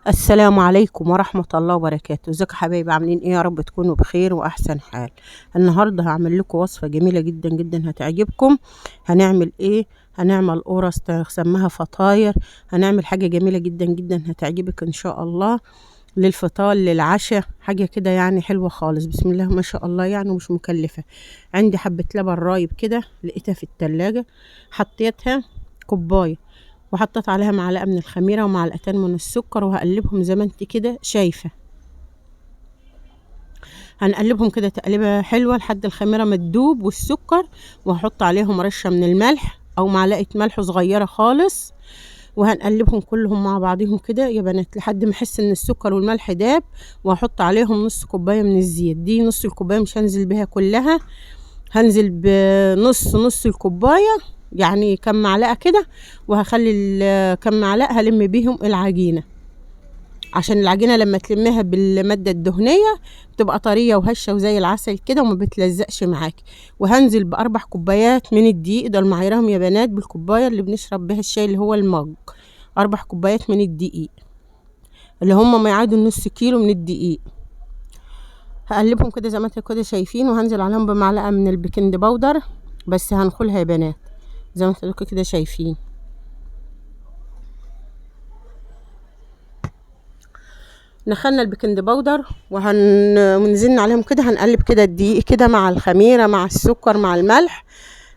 السلام عليكم ورحمة الله وبركاته. ازيكم يا حبايبي؟ عاملين ايه؟ يا رب تكونوا بخير واحسن حال. النهاردة هعمل لكم وصفة جميلة جدا جدا هتعجبكم. هنعمل ايه؟ هنعمل قرص تسمها فطاير. هنعمل حاجة جميلة جدا جدا هتعجبك ان شاء الله، للفطار للعشاء، حاجة كده يعني حلوة خالص. بسم الله ما شاء الله، يعني مش مكلفة. عندي حبة لبن رايب كده لقيتها في التلاجة، حطيتها كوباية، وحطيت عليها معلقة من الخميرة ومعلقتين من السكر، وهقلبهم زي ما انت كده شايفة. هنقلبهم كده تقليبة حلوة لحد الخميرة ما تدوب والسكر، وهحط عليهم رشة من الملح او معلقة ملح صغيرة خالص، وهنقلبهم كلهم مع بعضهم كده يا بنات لحد ما احس ان السكر والملح داب. وهحط عليهم نص كوباية من الزيت. دي نص الكوباية، مش هنزل بيها كلها، هنزل بنص الكوباية، يعني كم معلقة كده. وهخلي كم معلقة هلم بيهم العجينة، عشان العجينة لما تلمها بالمادة الدهنية بتبقى طرية وهشة وزي العسل كده وما بتلزقش معاك. وهنزل بأربع كوبايات من الدقيق، ده المعيرهم يا بنات بالكوباية اللي بنشرب بها الشاي اللي هو المج. 4 كوبايات من الدقيق اللي هم ما يعادوا نص كيلو من الدقيق. هقلبهم كده زي ما انتوا كده شايفين، وهنزل عليهم بمعلقة من البيكنج باودر، بس هنخلها يا بنات زي ما انتوا كده شايفين. نخلنا البيكنج باودر ونزلنا عليهم كده. هنقلب كده الدقيق كده مع الخميره مع السكر مع الملح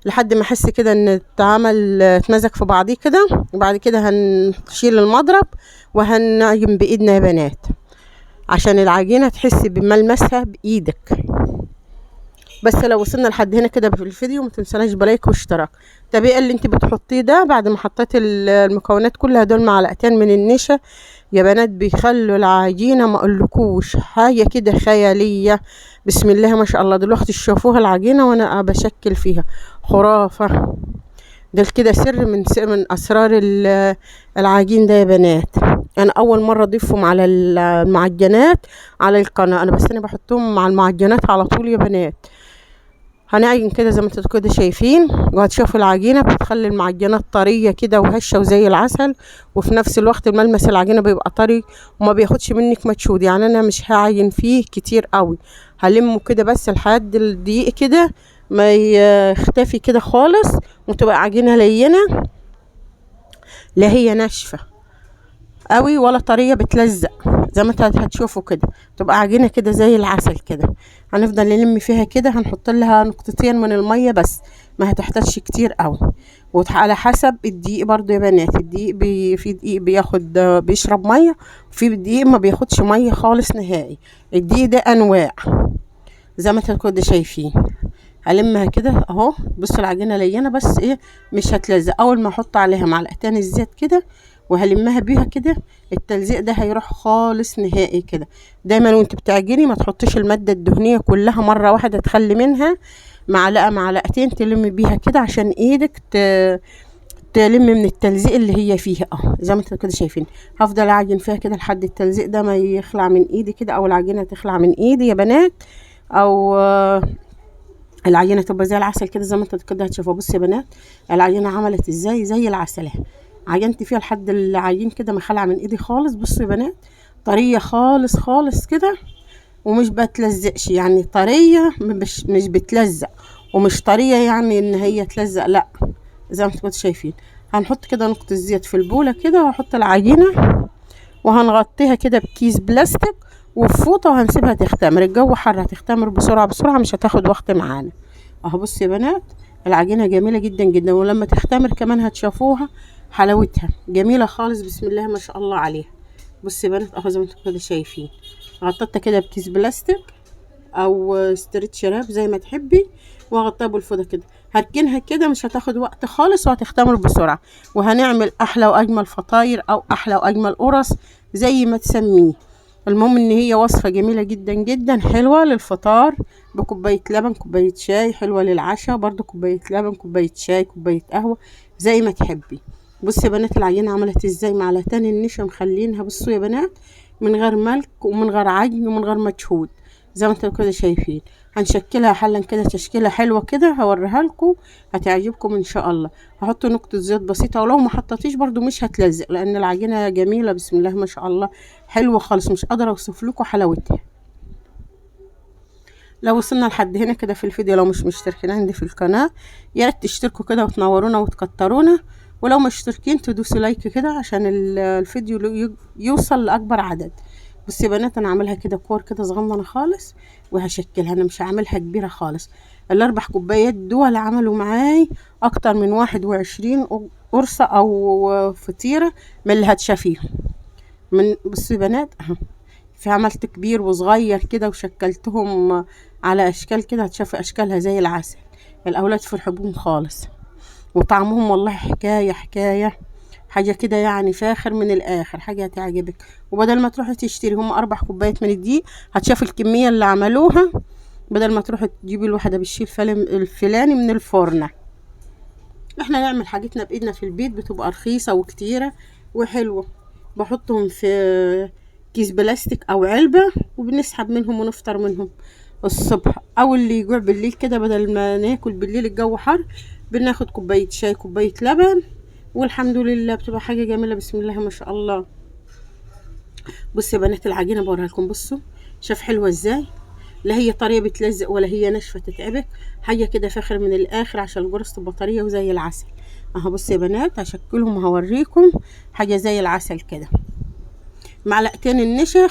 لحد ما احس كده ان اتمزج في بعضيه كده. وبعد كده هنشيل المضرب وهنعجن بايدنا يا بنات، عشان العجينه تحسي بملمسها بايدك. بس لو وصلنا لحد هنا كده في الفيديو ما تنسوناش بلايك واشتراك. طب ايه اللي انت بتحطيه ده بعد ما حطيت المكونات كلها؟ دول معلقتين من النشا يا بنات، بيخلوا العجينه ما اقولكوش حاجه كده خياليه. بسم الله ما شاء الله. دلوقتي تشوفوها العجينه وانا بشكل فيها خرافه. ده كده سر من اسرار العجين ده يا بنات. انا اول مره اضيفهم على المعجنات على القناه، انا بحطهم مع المعجنات على طول يا بنات. هنعجن كده زي ما انتوا كده شايفين، وهتشوفوا العجينه بتخلي المعجنات طريه كده وهشه وزي العسل، وفي نفس الوقت الملمس العجينه بيبقى طري وما بياخدش منك مجهود. يعني انا مش هعجن فيه كتير قوي، هلمه كده بس لحد الدقيق كده ما يختفي كده خالص، وتبقى عجينه لينه، لا هي ناشفه قوي ولا طريه بتلزق. زي ما انتوا هتشوفوا كده تبقى عجينه كده زي العسل كده. هنفضل نلم فيها كده، هنحط لها نقطتين من الميه بس، ما هتحتاجش كتير قوي. وعلى حسب الدقيق برضو يا بنات. الدقيق في دقيق بيشرب ميه، وفي دقيق ما بياخدش ميه خالص نهائي. الدقيق ده انواع زي ما انتوا كده شايفين. هلمها كده اهو. بصوا العجينه لينه بس ايه، مش هتلزق. اول ما احط عليها معلقتين الزيت كده وهلمها بيها كده، التلزيق ده هيروح خالص نهائي كده. دايما وانت بتعجني ما تحطيش الماده الدهنيه كلها مره واحده، تخلي منها معلقه معلقتين تلم بيها كده عشان ايدك تلم من التلزيق اللي هي فيها. زي ما انتوا كده شايفين هفضل اعجن فيها كده لحد التلزيق ده ما يخلع من ايدي كده، او العجينه تخلع من ايدي يا بنات، او العجينه تبقى زي العسل كده زي ما انتوا كده هتشوفوا. بصوا يا بنات العجينه عملت ازاي زي العسل اهي. عجنت فيها لحد العجين كده ما خلع من ايدي خالص. بصوا يا بنات طريه خالص خالص كده، ومش بتلزقش، يعني طريه مش بتلزق، ومش طريه يعني ان هي تلزق، لا. زي ما انتوا شايفين هنحط كده نقطه زيت في البوله كده، وهحط العجينه وهنغطيها كده بكيس بلاستيك وفوطه، وهنسيبها تختمر. الجو حر، هتختمر بسرعه بسرعه، مش هتاخد وقت معانا. اهو بصوا يا بنات العجينه جميله جدا جدا، ولما تختمر كمان هتشوفوها حلاوتها جميله خالص. بسم الله ما شاء الله عليها. بصوا يا بنات اهو زي ما انتم كده شايفين، غطيتها كده بكيس بلاستيك او ستريتش راب زي ما تحبي، واغطيها بالفوطه كده. هركنها كده مش هتاخد وقت خالص وهتختمر بسرعه، وهنعمل احلى واجمل فطاير او احلى واجمل قرص زي ما تسميه. المهم ان هي وصفه جميله جدا جدا، حلوه للفطار بكوبايه لبن كوبايه شاي، حلوه للعشاء برضو كوبايه لبن كوبايه شاي كوبايه قهوه زي ما تحبي. بصوا يا بنات العجينه عملت ازاي، معلقتين النشا مخلينها بصوا يا بنات من غير ملك ومن غير عجن ومن غير مجهود. زي ما انتوا كده شايفين. هنشكلها حلا كده تشكيله حلوه كده، هوريها لكم هتعجبكم ان شاء الله. هحط نقطه زيت بسيطه، ولو ما حطيتيش برضو مش هتلزق، لان العجينه جميله بسم الله ما شاء الله، حلوه خالص، مش قادره اوصف لكم حلاوتها. لو وصلنا لحد هنا كده في الفيديو، لو مش مشتركين عندي في القناه يا ريت تشتركوا كده وتنورونا وتكترونا، ولو مشتركين تدوسوا لايك كده عشان الفيديو يوصل لاكبر عدد. بس يا بنات انا عاملها كده كور كده صغننه خالص، وهشكلها، انا مش هعملها كبيره خالص. الاربع كوبايات دول عملوا معاي اكتر من 21 قرصه او فطيره من اللي هتشافيهم. من بصوا يا بنات اهو، في عملت كبير وصغير كده وشكلتهم على اشكال كده، هتشوفي اشكالها زي العسل. الاولاد فرحوا بهم خالص، وطعمهم والله حكايه حكايه، حاجه كده يعني فاخر من الاخر، حاجه هتعجبك. وبدل ما تروحي تشتري هم 4 كوبايات من الدقيق، هتشوفي الكميه اللي عملوها، بدل ما تروحي تجيبي الواحده بالشيء الفلاني من الفرن. احنا نعمل حاجتنا بايدنا في البيت بتبقى رخيصه وكتيره وحلوه. بحطهم في كيس بلاستيك او علبه، وبنسحب منهم ونفطر منهم الصبح، او اللي يجوع بالليل كده بدل ما ناكل بالليل الجو حر، بناخد كوبايه شاي كوبايه لبن، والحمد لله بتبقى حاجه جميله بسم الله ما شاء الله. بصوا يا بنات العجينه بوريها لكم، بصوا شاف حلوه ازاي، لا هي طريه بتلزق ولا هي ناشفه تتعبك، حاجه كده فاخر من الاخر عشان القرص تبقى طريه وزي العسل اهو. بصوا يا بنات هشكلهم وهوريكم حاجه زي العسل كده. معلقتين النشا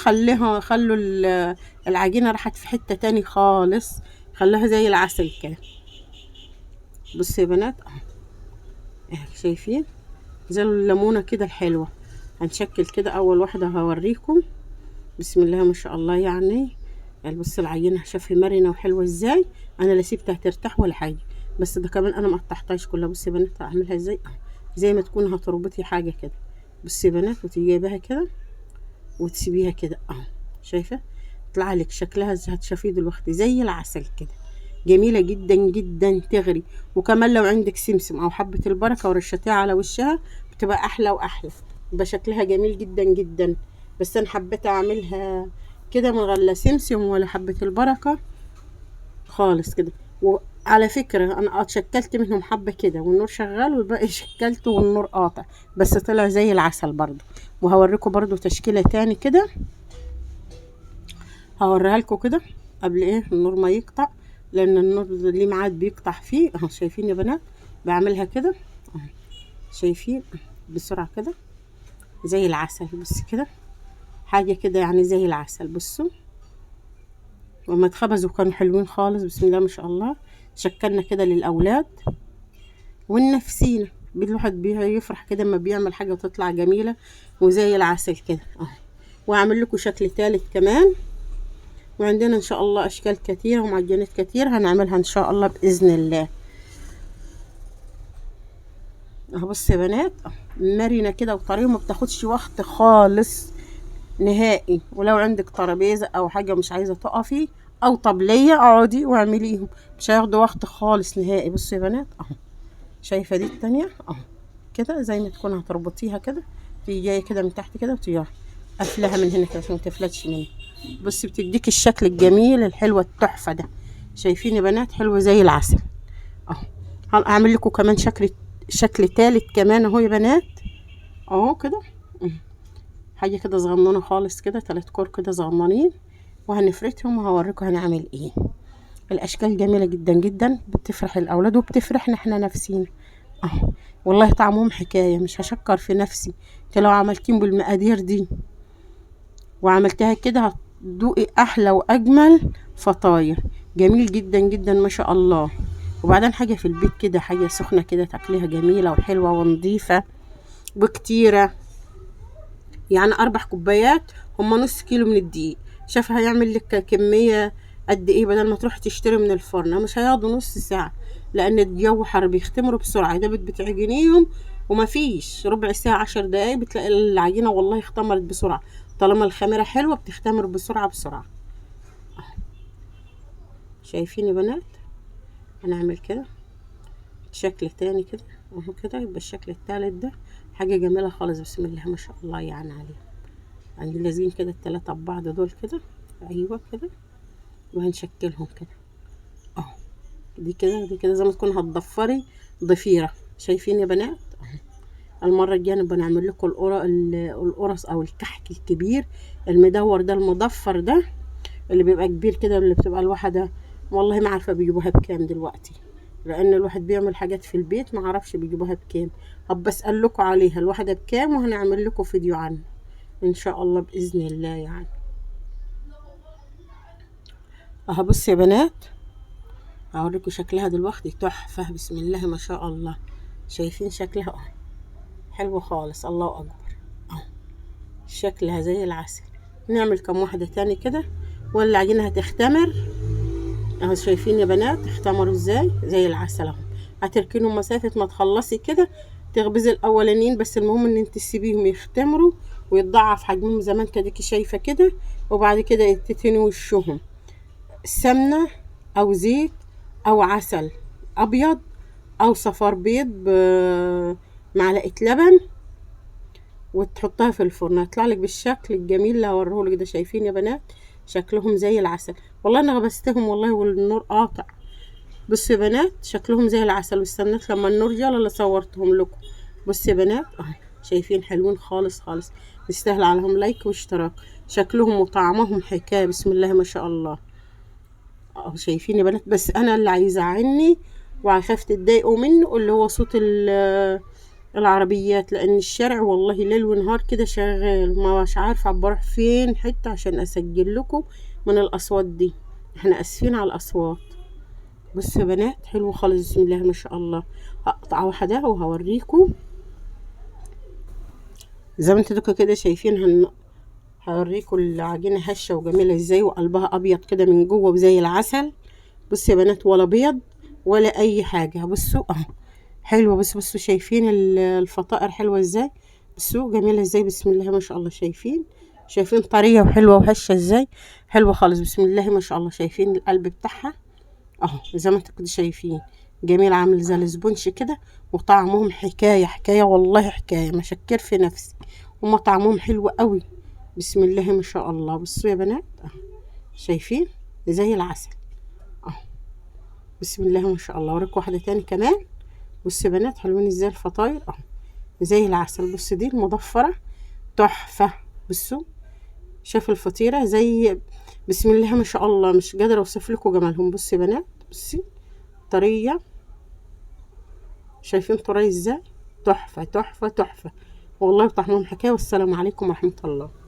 خلوا العجينه راحت في حته تاني خالص، خلاها زي العسل كده. بصوا يا بنات اهو، شايفين زي الليمونه كده الحلوه. هنشكل كده اول واحده هوريكم بسم الله ما شاء الله يعني. بص العجينه شافي مرنه وحلوه ازاي، انا لا سيبتها ترتاح ولا حاجه، بس ده كمان انا ما قطعتهاش كلها. بصي يا بنات هعملها ازاي اهو، زي ما تكون هتربطي حاجه كده. بصي يا بنات وتجيبها كده وتسيبيها كده اهو، شايفه طلع لك شكلها هتشوفيه دلوقتي زي العسل كده، جميله جدا جدا تغري. وكمان لو عندك سمسم او حبه البركه ورشتيها على وشها بتبقى احلى واحلى، يبقى شكلها جميل جدا جدا. بس انا حبيت اعملها كده من غير لا سمسم ولا حبه البركه خالص كده. وعلى فكره انا شكلت منهم حبه كده والنور شغال، والباقي شكلته والنور قاطع، بس طلع زي العسل برضو. وهوريكم برضو تشكيله تاني كده، هوريها لكم كده قبل ايه النور ما يقطع، لان النور ليه ميعاد بيقطع فيه اهو. شايفين يا بنات بعملها كده اهو، شايفين بسرعه كده زي العسل. بص كده حاجه كده يعني زي العسل. بصوا وما اتخبزوا كانوا حلوين خالص بسم الله ما شاء الله. شكلنا كده للاولاد والنفسينا، الواحد بيفرح كده لما بيعمل حاجه وتطلع جميله وزي العسل كده اهو. واعمل لكم شكل ثالث كمان، وعندنا ان شاء الله اشكال كتيره ومعجنات كتير هنعملها ان شاء الله باذن الله اهو. بص يا بنات مرنه كده وطريقه ما بتاخدش وقت خالص نهائي. ولو عندك ترابيزه او حاجه مش عايزه تقفي او طبليه اقعدي واعمليهم، مش هياخدوا وقت خالص نهائي. بصوا يا بنات اهو، شايفه دي التانية اهو كده زي ما تكون هتربطيها كده، تيجي جايه كده من تحت كده وتيجي قافلاها من هنا كده عشان متفلتش مني. بصي بتديك الشكل الجميل الحلوه التحفه ده. شايفين يا بنات حلوه زي العسل اهو. هعمل لكم كمان شكل تالت كمان اهو يا بنات اهو كده، حاجه كده صغننه خالص كده 3 كور كده صغننين، وهنفردهم وهوريكم هنعمل ايه. الاشكال جميله جدا جدا، بتفرح الاولاد وبتفرحنا احنا نفسينا اهو. والله طعمهم حكايه، مش هشكر في نفسي. انت لو عملتين بالمقادير دي وعملتها كده هتدوقي احلى واجمل فطاير، جميل جدا جدا ما شاء الله. وبعدين حاجه في البيت كده حاجه سخنه كده تاكليها جميله وحلوه ونظيفه وكتيره. يعني 4 كوبايات هما نص كيلو من الدقيق، شاف هيعمل لك كميه قد ايه، بدل ما تروح تشتري من الفرن مش هياخدوا نص ساعه، لان الجو حر بيختمروا بسرعه. ده بتعجنيهم وما فيش ربع ساعه 10 دقايق بتلاقي العجينه والله اختمرت بسرعه، طالما الخميره حلوه بتختمر بسرعه بسرعه. شايفين يا بنات هنعمل كده شكل تاني كده اهو كده، يبقى الشكل التالت ده حاجه جميله خالص بسم الله ما شاء الله يعني عليهم. يعني لازين كده ال3 ببعض دول كده ايوه كده وهنشكلهم كده اهو. دي كده ودي كده زي ما تكون هتضفري ضفيرة. شايفين يا بنات اهو. المرة الجاية نبقى نعمل لكم القرص او الكحك الكبير المدور ده المضفر ده اللي بيبقى كبير كده، اللي بتبقى الواحدة والله ما عارفة بيجيبوها بكام دلوقتي، لان الواحد بيعمل حاجات في البيت ما عرفش بيجيبوها بكام. هبقى اسأل لكم عليها الواحدة بكام، وهنعمل لكم فيديو عنها ان شاء الله باذن الله يعني. اهو بص يا بنات، هوريكم شكلها دلوقتي تحفة بسم الله ما شاء الله. شايفين شكلها اهو حلوة خالص الله اكبر اهو. شكلها زي العسل. نعمل كم واحدة تاني كده ولا العجينة هتختمر اهو. شايفين يا بنات اختمروا ازاي زي العسل اهو. هتركنهم مسافة ما تخلصي كده تخبزي الاولانيين بس، المهم ان انت تسيبيهم يختمروا ويتضاعف حجمهم زي ما انت اديكي شايفة كده، وبعد كده تتني وشهم سمنة او زيت او عسل ابيض او صفار بيض بمعلقة لبن، وتحطها في الفرن هيطلع لك بالشكل الجميل اللي هوريهولك ده. شايفين يا بنات شكلهم زي العسل والله. انا غبستهم والله والنور قاطع. بصوا يا بنات شكلهم زي العسل، واستنيت لما النور جال اللي صورتهم لكم. بصوا يا بنات اهي شايفين حلوين خالص خالص. يستاهل عليهم لايك واشتراك. شكلهم وطعمهم حكايه بسم الله ما شاء الله اهو. شايفين يا بنات بس انا اللي عايزه عني وخاف تتضايقوا منه اللي هو صوت العربيات، لان الشارع والله ليل ونهار كده شغال، مش عارفه بروح فين حته عشان اسجل لكم من الاصوات دي. احنا اسفين على الاصوات. بصوا يا بنات حلو خالص بسم الله ما شاء الله. هقطع واحده وهوريكم زي ما انتوا كده شايفين. هوريكم العجينه هشه وجميله ازاي، وقلبها ابيض كده من جوه وزي العسل. بصوا يا بنات ولا بيض ولا اي حاجه. بصوا اهو حلوه. بصوا شايفين الفطائر حلوه ازاي. بصوا جميله ازاي بسم الله ما شاء الله. شايفين طريه وحلوه وهشه ازاي حلوه خالص بسم الله ما شاء الله. شايفين القلب بتاعها اهو زي ما انتوا كده شايفين جميل عامل زي الاسبونج كده، وطعمهم حكايه والله حكايه مشكر في نفسي. هما طعمهم حلو قوي بسم الله ما شاء الله. بصوا يا بنات اهو شايفين زي العسل اهو بسم الله ما شاء الله. اوريكم واحده تاني كمان. بصوا يا بنات حلوين ازاي الفطاير اهو زي العسل. بصوا دي المضفره تحفه. بصوا شايف الفطيره زي بسم الله ما شاء الله، مش قادره اوصف لكم جمالهم. بصوا يا بنات بصي طريه. شايفين طريه ازاي تحفه والله طعمهم حكايه. والسلام عليكم ورحمه الله.